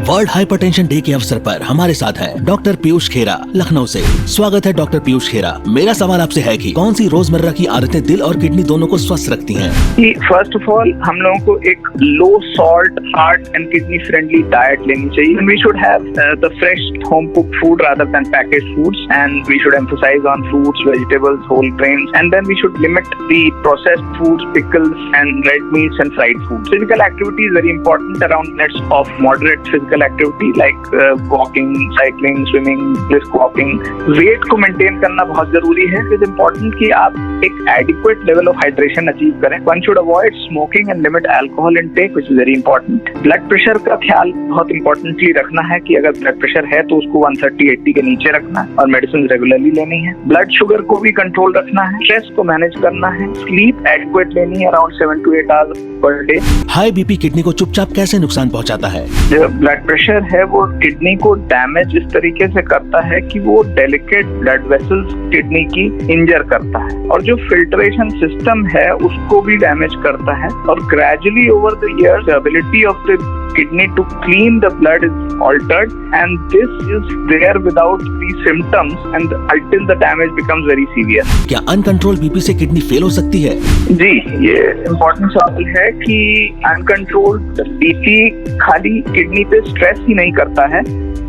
World hypertension day के अवसर पर हमारे साथ हैं डॉक्टर पीयूष खेरा लखनऊ से। स्वागत है डॉक्टर पीयूष खेरा। मेरा सवाल आपसे है कि कौन सी रोजमर्रा की आदतें दिल और किडनी दोनों को स्वस्थ रखती हैं? फर्स्ट ऑफ ऑल हम लोगों को एक low salt heart and kidney friendly diet लेनी चाहिए। We should have the fresh home cooked food rather than packaged foods and we should emphasise on fruits, vegetables, whole grains and then we should limit the processed foods, pickles and red meats and fried food. Physical activity is very important around minutes of moderate physical activity like walking, cycling, swimming, brisk walking. Weight को maintain करना बहुत जरूरी है. It is important कि आप एक adequate level of hydration achieve करें. One should avoid smoking and limit alcohol intake, which is very important. Blood pressure का ख्याल बहुत importantly रखना है कि अगर blood pressure है तो उसको 130/80 के नीचे रखना है और medicines regularly लेनी है. Blood sugar को भी control रखना है. Stress को manage करना है. Sleep adequate लेनी है around 7 to 8 hours per day. High BP kidney को चुपचाप कैसे नुकसान पहुंचाता है? जो ब्लड प्रेशर है वो किडनी को डैमेज इस तरीके से करता है कि वो डेलिकेट ब्लड वेसल्स किडनी की इंजर करता है और जो फिल्ट्रेशन सिस्टम है उसको भी डैमेज करता है और gradually over the years the ability of the kidney to clean the blood is altered and this is there without the symptoms and until the damage becomes very severe. क्या uncontrol BP से kidney fail हो सकती है? जी, ये important सवाल है कि uncontrolled BP खाली किडनी पे स्ट्रेस ही नहीं करता है,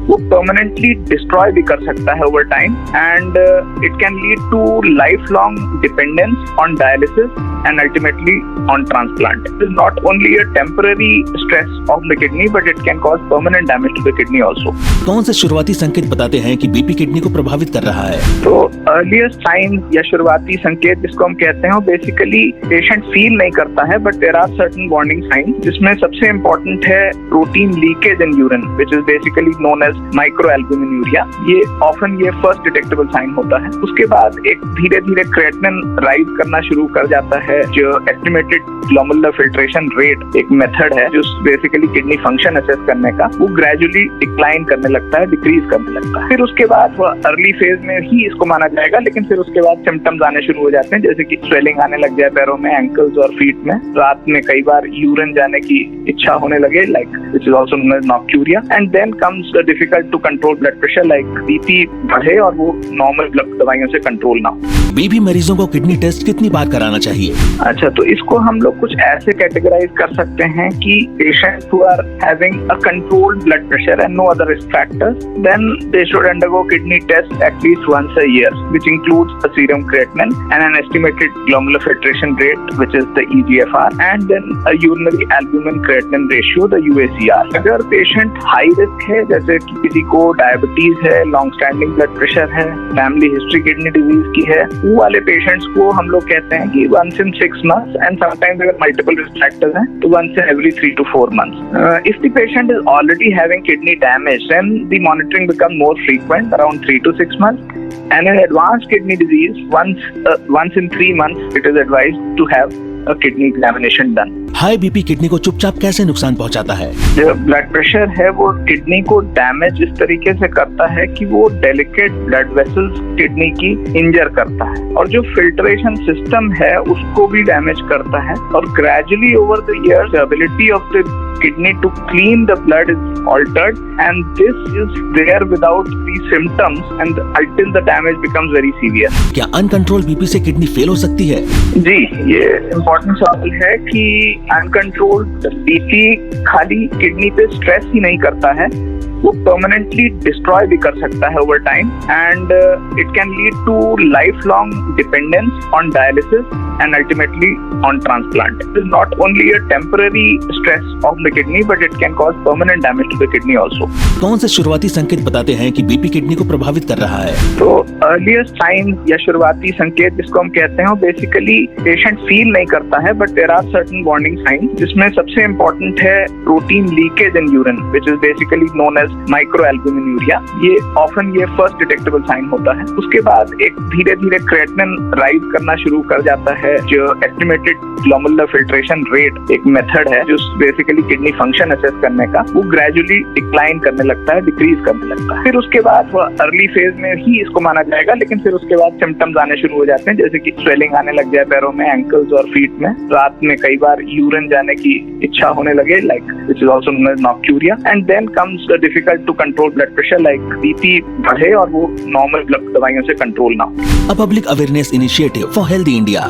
वो परमानेंटली डिस्ट्रॉय भी कर सकता है over time and it can lead to lifelong dependence on dialysis and ultimately on transplant. It is not only a temporary stress of the kidney but it can cause permanent damage to the kidney also. कौन से शुरुआती संकेत बताते हैं कि BP kidney को प्रभावित कर रहा है? तो अर्लीस्ट साइंस या शुरुआती संकेत जिसको हम कहते हैं वो बेसिकली पेशेंट फील नहीं करता है but there are certain warning signs जिसमें सबसे इम्पोर्टेंट है protein leakage in urine which is basically known as microalbuminuria. ये ऑफन ये फर्स्ट डिटेक्टेबल साइन होता है. उसके बाद एक धीरे धीरे क्रिएटिनिन राइज करना शुरू कर जाता है. जो एस्टिमेटेड ग्लोमेरुलर फिल्ट्रेशन रेट एक मेथड है जो बेसिकली किडनी फंक्शन असेस करने का, वो ग्रेजुअली डिक्लाइन करने लगता है, डिक्रीज करने लगता है. फिर उसके बाद वो अर्ली फेज में ही इसको माना जाएगा लेकिन फिर उसके बाद सिम्टम्स आने शुरू हो जाते हैं जैसे कि स्वेलिंग आने लग जाए पैरों में, एंकल्स और फीट में. रात में कई बार यूरिन जाने की इच्छा होने लगे like which is also known as nocturia and then comes the difficult to control blood pressure like BP बढ़े और वो नॉर्मल ब्लड दवाइयों से कंट्रोल ना हो. बीपी मरीजों को किडनी टेस्ट कितनी बार कराना चाहिए? अच्छा, तो इसको हम लोग कुछ ऐसे कैटेगराइज कर सकते हैं कि patients who are having a controlled blood pressure and no other risk factors then they should undergo kidney test at least once a year which includes a serum creatinine and an estimated glomerular filtration rate which is the EGFR and then a urinary albumin creatinine ratio the UACR. अगर patient high risk है जैसे कि किसी को diabetes है, long standing blood pressure है, family history kidney disease की है, वो वाले पेशेंट्स को हम लोग कहते हैं कि once in 6 months and sometimes अगर multiple risk factors हैं तो once in every 3 to 4 months. If the patient is already having kidney damage then the monitoring becomes more frequent around 3 to 6 months and in advanced kidney disease once in 3 months it is advised to have a kidney examination done. High BP kidney को चुपचाप कैसे नुकसान पहुंचाता है? जो blood pressure है वो kidney को डैमेज इस तरीके से करता है कि वो डेलिकेट ब्लड वेसल्स किडनी की इंजर करता है और जो फिल्ट्रेशन सिस्टम है उसको भी डैमेज करता है और gradually over the years the ability of the kidney to clean the blood is altered and this is there without the symptoms and until the damage becomes very severe. क्या uncontrol BP से kidney fail हो सकती है? जी, ये important सवाल है कि uncontrolled BP खाली किडनी पे स्ट्रेस ही नहीं करता है, वो परमानेंटली डिस्ट्रॉय भी कर सकता है over time and it can lead to lifelong dependence on dialysis and ultimately on transplant. It is not only a temporary stress of the kidney but it can cause permanent damage to the kidney also. कौन से शुरुआती संकेत बताते हैं कि BP kidney को प्रभावित कर रहा है? तो अर्लीस्ट साइंस या शुरुआती संकेत जिसको हम कहते हैं वो बेसिकली पेशेंट फील नहीं करता है but there are certain warning signs जिसमें सबसे इम्पोर्टेंट है protein leakage in urine which is basically known as as microalbuminuria. ये ऑफन ये फर्स्ट डिटेक्टेबल साइन होता है। उसके बाद एक धीरे धीरे क्रिएटिनिन राइज करना शुरू कर जाता है। जो एस्टिमेटेड ग्लोमेरुलर फिल्ट्रेशन रेट एक मेथड है जो बेसिकली किडनी फंक्शन असेस करने का, वो ग्रेजुअली डिक्लाइन करने लगता है, डिक्रीज करने लगता है। फिर उसके बाद वो अर्ली फेज में ही इसको माना जाएगा, लेकिन फिर उसके बाद सिम्टम्स आने शुरू हो जाते हैं, जैसे कि स्वेलिंग आने लग जाए पैरों में, एंकल्स और फीट में, रात में कई बार यूरिन जाने की इच्छा होने लगे, like which is also known as nocturia. And then comes the difficult to control blood pressure, like BP बढ़े और वो नॉर्मल दवाइयों से कंट्रोल ना हो। A public awareness initiative for healthy India.